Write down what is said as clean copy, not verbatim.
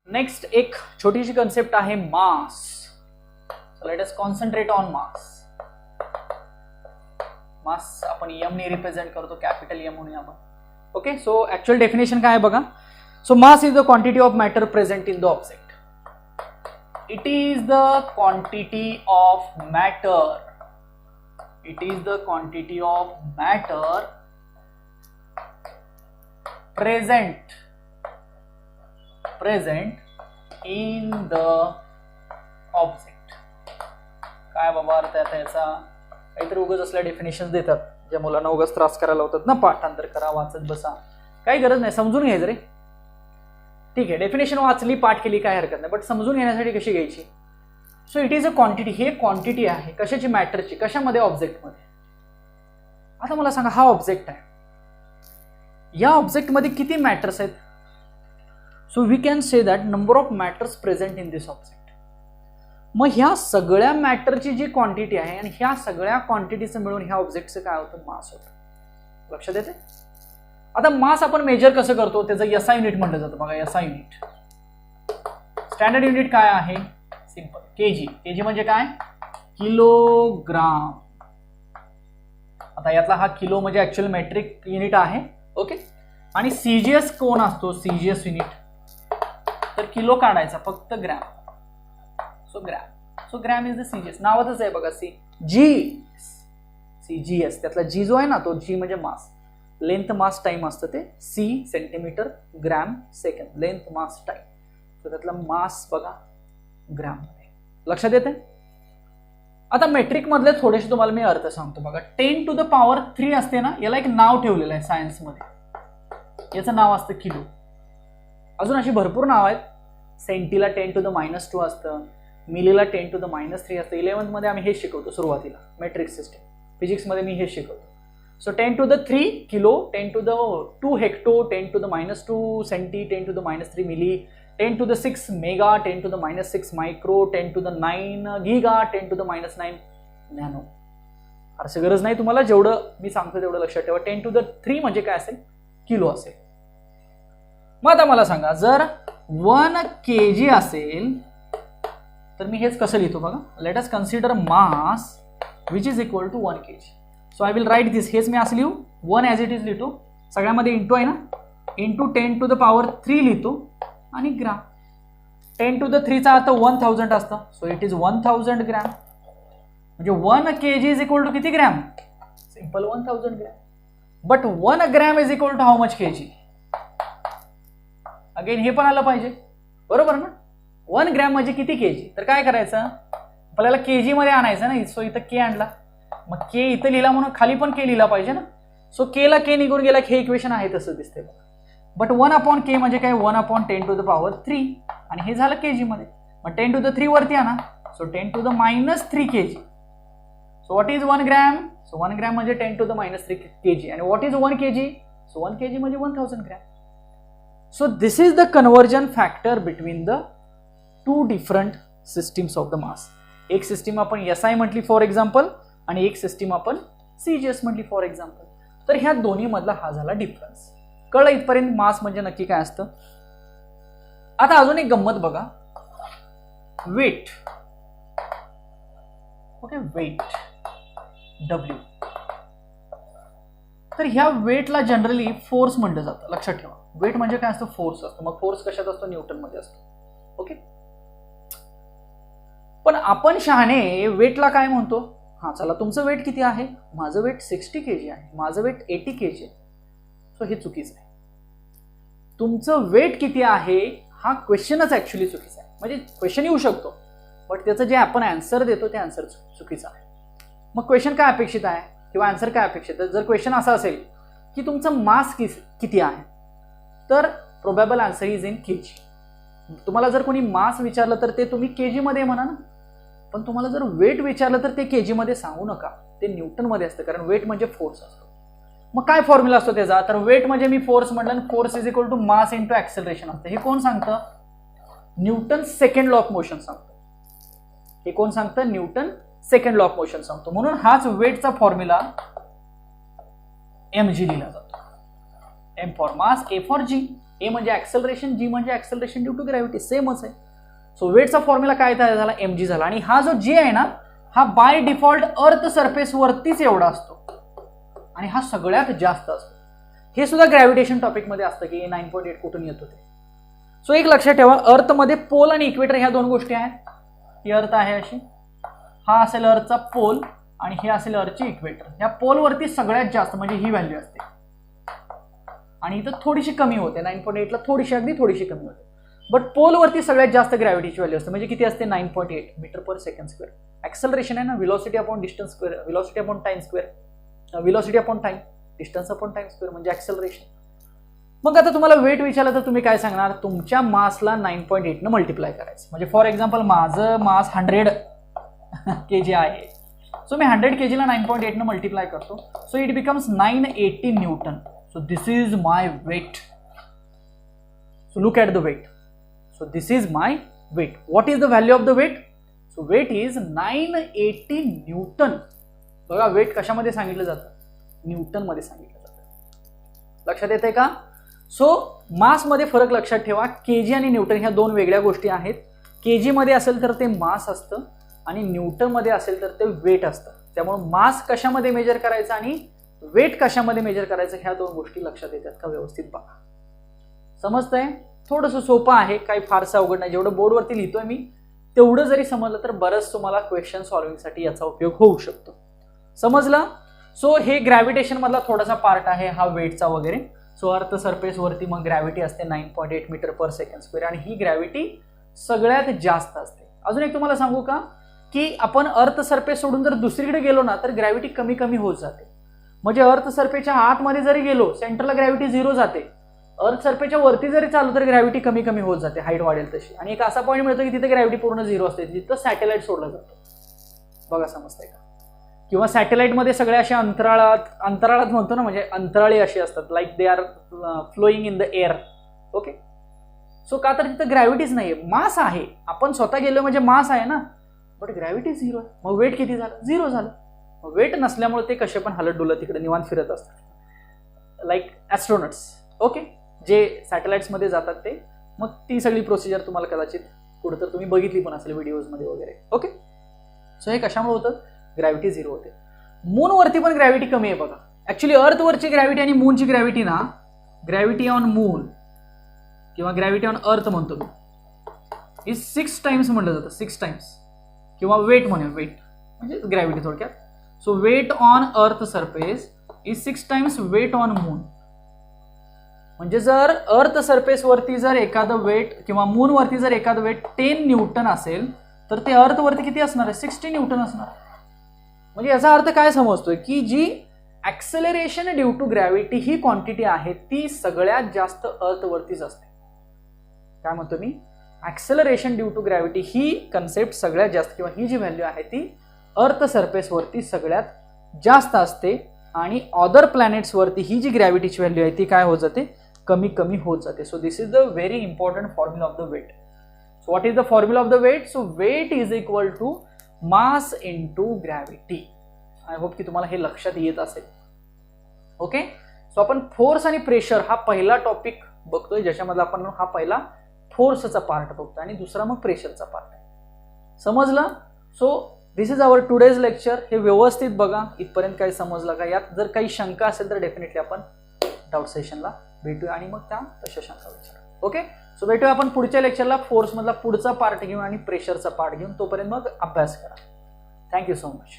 Next एक छोटीशी concept आहे mass. So let us concentrate on mass. Mass आपण एम ने रिप्रेझेंट करतो, कॅपिटल एम म्हणून आपण. ओके, सो ऍक्च्युअल डेफिनेशन काय आहे बघा. So mass is the quantity of matter present in the object. It is the quantity of matter. It is the quantity of matter present in the object. काय बाबा अर्थ आहे याचा? काहीतरी उगाच असल्या डेफिनेशन्स देतात ज्या मुलांना उगाच त्रास करायला होतात ना, पाठांतर करा, वाचत बसा, काही गरज नाही, समजून घ्यायचं रे. ठीक आहे, डेफिनेशन वाचली, पाठ केली, काय हरकत नाही, बट समजून घेण्यासाठी कशी घ्यायची. So it is a quantity. He quantity आहे कशाची? मॅटरची. कशामध्ये? ऑब्जेक्टमध्ये. आता मला सांगा, हा ऑब्जेक्ट आहे, या ऑब्जेक्टमध्ये किती मॅटर्स आहेत? So we can say that number of matters present in this object. मग ह्या सगळ्या मॅटरची जी क्वांटिटी आहे आणि ह्या सगळ्या क्वांटिटीचं मिळून ह्या ऑब्जेक्टचं काय होतं? मास होतं. लक्षात येते? आता मास आपण मेजर कसं करतो? त्याचं एसआय युनिट म्हटलं जातं बघा. एसआय युनिट, स्टँडर्ड युनिट काय आहे? Simple, KG. केजी म्हणजे काय? किलोग्राम. आता यातला हा किलो म्हणजे ऍक्च्युअल मेट्रिक युनिट आहे. ओके, आणि सीजीएस कोण असतो? CGS unit. तर किलो काढायचा, फक्त gram. So gram. So gram is the CGS. नावातच आहे बघा, सीजीएस. त्यातला जी जो आहे ना, तो जी म्हणजे मास. लेंथ मास टाइम असतं ते. C centimetre, gram second. Length mass time. तर त्यातला मास बघा ग्रॅम मध्ये. लक्षात येते? आता मेट्रिक मधले थोडेसे तुम्हाला मी अर्थ सांगतो बघा. 10 to the power 3 असते ना, याला एक नाव ठेवलेलं आहे सायन्स मध्ये. याचं नाव असतं किलो. अजून अशी भरपूर नाव आहेत. सेंटीला 10 to the -2 असतं, मिलीला 10 to the -3 असतं. 11th मध्ये आम्ही हे शिकवतो सुरुवातीला, मेट्रिक सिस्टीम. फिजिक्स मध्ये मी हे शिकवतो. So 10 to the 3 kilo, 10 to the 2 hecto, 10 to the -2 centi, 10 to the -3 milli, 10 to the 6 mega, 10 to the -6 micro, 10 to the 9 giga, 10 to the -9 nano. फारशी गरज नाही तुम्हाला, जेवढं मी सांगतो तेवढं लक्षात ठेवा. 10 to the 3 म्हणजे काय असेल? किलो असेल. मग आता मला सांगा, जर 1 kg असेल तर मी हेच कसं लिहितो बघा. Let us consider mass which is equal to 1 kg. So I will write this. हेच मी असं लिहू, 1 ॲज इट इज लिहितो. सगळ्यामध्ये इंटू आहे ना, इंटू 10 to the power 3 लिहितो आणि ग्राम. 10 to the 3 चा अर्थ 1000 असतं. So it is 1000 gram. म्हणजे 1 kg इज इक्वल टू किती gram? Simple, 1000 gram. But 1 gram is equal to how much kg? Again हे पण आलं पाहिजे, बरोबर ना? 1 ग्रॅम म्हणजे किती kg? तर काय करायचं? आपल्याला kg मध्ये आणायचं ना. सो इथं के आणला, मग के इथं लिहिला म्हणून खाली पण के लिहिला पाहिजे ना. सो के ला के निघून गेला की हे इक्वेशन आहे तसं दिसते. बट 1/k म्हणजे काय? 1/10 to the power 3. आणि हे झालं केजी मध्ये. मग 10 to the 3 वरती आणा. So 10 to the -3 kg. So what is 1 gram? So 1 gram म्हणजे 10 to the -3 kg. आणि what is 1 kg? So 1 kg म्हणजे 1000 gram. So this is the conversion factor between the two different systems of the mass. एक system आपण SI म्हटली for example, आणि एक system आपण CGS म्हटली फॉर एक्झाम्पल. तर ह्या दोन्ही मधला हा झाला डिफरन्स. कळलं इथपर्यंत मास म्हणजे नक्की काय असतं? आता अजून एक गंमत बघा, वेट. Okay, weight W. तर ह्या वेटला जनरली फोर्स म्हटलं जातं. लक्षात ठेवा, वेट म्हणजे काय असतं? फोर्स असतो. मग फोर्स कशात असतो? न्यूटन मध्ये असतो. ओके, पण आपण शहाणे वेटला काय म्हणतो? हा चला, तुमचं वेट किती आहे? माझं वेट 60 kg आहे, माझं वेट 80 kg आहे. सो हे चुकीचं आहे. तुमचं वेट किती आहे हा क्वेश्चनच ऍक्च्युली चुकीचा आहे. म्हणजे क्वेश्चन येऊ शकतो, बट त्याचं जे आपण आन्सर देतो ते आन्सर चुकीचं आहे. मग क्वेश्चन काय अपेक्षित आहे किंवा आन्सर काय अपेक्षित आहे? जर क्वेश्चन असा असेल की तुमचं मास किती आहे, तर प्रोबॅबल आन्सर इज इन केजी. तुम्हाला जर कोणी मास विचारलं तर ते तुम्ही केजी मध्ये म्हणा ना. पण तुम्हाला जर वेट विचारलं तर ते केजी मध्ये सांगू नका, ते न्यूटन मध्ये असतं. कारण वेट म्हणजे फोर्स असतो. मग काय फॉर्म्युला असतो त्याचा? तर वेट म्हणजे मी फोर्स म्हटलं, आणि force is equal to mass into acceleration असतं. हे कोण सांगतं? Newton second law of motion सांगतो. हे कोण सांगतं? Newton second law of motion सांगतो. म्हणून हाच वेटचा फॉर्म्युला mg लिहिला जातो. m for mass, a for g. A म्हणजे ऍक्सेलरेशन, जी म्हणजे ऍक्सेलरेशन ड्यू टू ग्रॅव्हिटी, सेमच आहे. सो वेटचा फॉर्म्युला काय झाला, mg झाला. आणि हा जो जे आहे ना, हा बाय डिफॉल्ट अर्थ सरफेस वरतीच एवढा असतो आणि हा सगळ्यात जास्त असतो. हे सुद्धा ग्रॅव्हिटेशन टॉपिकमध्ये असतं की 9.8 कुठून येत होते. सो एक लक्षात ठेवा, अर्थमध्ये पोल आणि इक्वेटर ह्या दोन गोष्टी आहेत. ही अर्थ आहे अशी, हा असेल अर्थचा पोल आणि हे असेल अर्थची इक्वेटर. ह्या पोलवरती सगळ्यात जास्त म्हणजे ही व्हॅल्यू असते आणि इथं थोडीशी कमी होते, 9.8 ला थोडीशी, अगदी थोडीशी कमी होते. बट पोलवरती सगळ्यात जास्त ग्रॅव्हिटीची व्हॅल्यू असते. म्हणजे किती असते, 9.8 मीटर पर सेकंड स्क्वेअर. ऍक्सेलरेशन आहे ना, velocity upon distance square, velocity upon time square, velocity upon time, distance upon time square म्हणजे ऍक्सेलरेशन. मग आता तुम्हाला वेट विचारलं तर तुम्ही काय सांगणार, तुमच्या मासला 9.8 न मल्टिप्लाय करायचं. म्हणजे फॉर एक्झाम्पल माझं मास 100 kg आहे. सो मी 100 kg ला 9.8 न मल्टिप्लाय करतो. So it becomes 980 newton. So this is my weight. So look at the weight. So this is my weight. What is the value of the weight? So weight is 980 newton. बघा weight कशामध्ये सांगितलं जातं, Newton मध्ये सांगितलं जातं. लक्षात येते का? सो मासमध्ये फरक लक्षात ठेवा. केजी आणि न्यूटन ह्या दोन वेगळ्या गोष्टी आहेत. केजी मध्ये असेल तर ते मास असतं आणि न्यूटन मध्ये असेल तर ते वेट असतं. त्यामुळे मास कशामध्ये मेजर करायचं आणि वेट कशामध्ये मेजर करायचं ह्या दोन गोष्टी लक्षात येतात का व्यवस्थित बघा. समजतंय? थोडंसं सोपं आहे, काही फारसं अवघड नाही. जेवढं बोर्डवरती लिहितोय मी तेवढं जरी समजलं तर बरंच तुम्हाला क्वेश्चन सॉल्व्हिंगसाठी याचा उपयोग होऊ शकतो. समजलं? सो हे ग्रॅव्हिटेशन मधला थोडासा पार्ट आहे हा वेटचा वगैरे. सो अर्थ सरफेस वरती मग ग्रॅव्हिटी असते 9.8 मीटर पर सेकंड स्क्वेअर आणि ही ग्रॅव्हिटी सगळ्यात जास्त असते. अजून एक तुम्हाला सांगू का की आपण अर्थ सरफेस सोडून जर दुसरीकडे गेलो ना तर ग्रॅव्हिटी कमी कमी होत जाते. म्हणजे अर्थ सरफेसच्या आतमध्ये जरी गेलो सेंटरला ग्रॅव्हिटी 0 जाते. अर्थ सरफेसच्या वरती जरी चालू तर ग्रॅव्हिटी कमी कमी होत जाते, हाईट वाढेल तशी. आणि एक असा पॉईंट मिळतो की तिथे ग्रॅव्हिटी पूर्ण 0 असते, जिथं सॅटेलाइट सोडला जातो. बघा समजतंय का? किंवा सॅटेलाइटमध्ये सगळ्या अशा अंतराळात म्हणतो ना, म्हणजे अंतराळी अशी असतात, like they are flowing in the air. Okay. So का तर तिथं ग्रॅव्हिटीच नाहीये, मास आहे. आपण स्वतः गेलो म्हणजे मास आहे ना, बट ग्रॅव्हिटी 0 आहे. मग वेट किती झालं? 0 झालं. मग वेट नसल्यामुळे ते कसे पण हलत डुलत तिकडे निवांत फिरत असतात, लाईक ॲस्ट्रोनट्स. ओके. जे सॅटेलाइट्समध्ये जातात ते. मग ती सगळी प्रोसिजर तुम्हाला कदाचित कुठं तर तुम्ही बघितली पण असेल व्हिडिओजमध्ये वगैरे. ओके. सो हे कशामुळे होतं? ग्रॅव्हिटी 0 होते. मूनवरती पण ग्रॅव्हिटी कमी आहे बघा. ऍक्च्युली अर्थवरची ग्रॅव्हिटी आणि मूनची ग्रॅव्हिटी ना, ग्रॅव्हिटी ऑन मून किंवा ग्रॅव्हिटी ऑन अर्थ म्हणतो मी, ही 6 टाइम्स म्हटलं जातं, 6 टाइम्स. किंवा वेट म्हणूया, वेट म्हणजे ग्रॅव्हिटी थोडक्यात. So weight on earth surface is 6 times weight on moon. म्हणजे जर अर्थ सरफेस वरती जर एखादं वेट किंवा मून वरती जर एखादं वेट 10 न्यूटन असेल तर ते अर्थ वरती किती असणार आहे? 60 न्यूटन असणार. म्हणजे याचा अर्थ काय समजतोय की g acceleration due to gravity ही क्वांटिटी आहे ती सगळ्यात जास्त अर्थवरतीच असते. काय म्हणतो मी? ऍक्सेलरेशन ड्यू टू ग्रॅव्हिटी ही कन्सेप्ट सगळ्यात जास्त किंवा ही जी व्हॅल्यू आहे ती अर्थ सरफेस वरती सगळ्यात जास्त असते आणि अदर प्लॅनेट्स वरती ही जी ग्रॅव्हिटीची व्हॅल्यू आहे ती काय होत जाते? कमी कमी होत जाते. So this is the very important formula of the weight. So what is the formula of the weight? So weight is equal to mass into gravity. I hope की तुम्हाला हे लक्षात येत असेल. ओके. सो आपण फोर्स आणि pressure हा पहिला टॉपिक बघतोय, ज्याच्यामध्ये आपण हा पहिला फोर्सचा पार्ट बघतोय आणि दुसरा मग प्रेशरचा पार्ट आहे. समजलं? So this is our today's lecture. हे व्यवस्थित बघा. इथपर्यंत काही समजलं का? यात जर काही शंका असेल तर डेफिनेटली आपण डाऊट सेशनला भेटूया आणि मग त्या तशा शंका विचारू. ओके. सो भेटूया आपण पुढच्या लेक्चरला फोर्स मधला पुढचा पार्ट घेऊन आणि प्रेशरचा पार्ट घेऊन. तोपर्यंत मग अभ्यास करा. Thank you so much.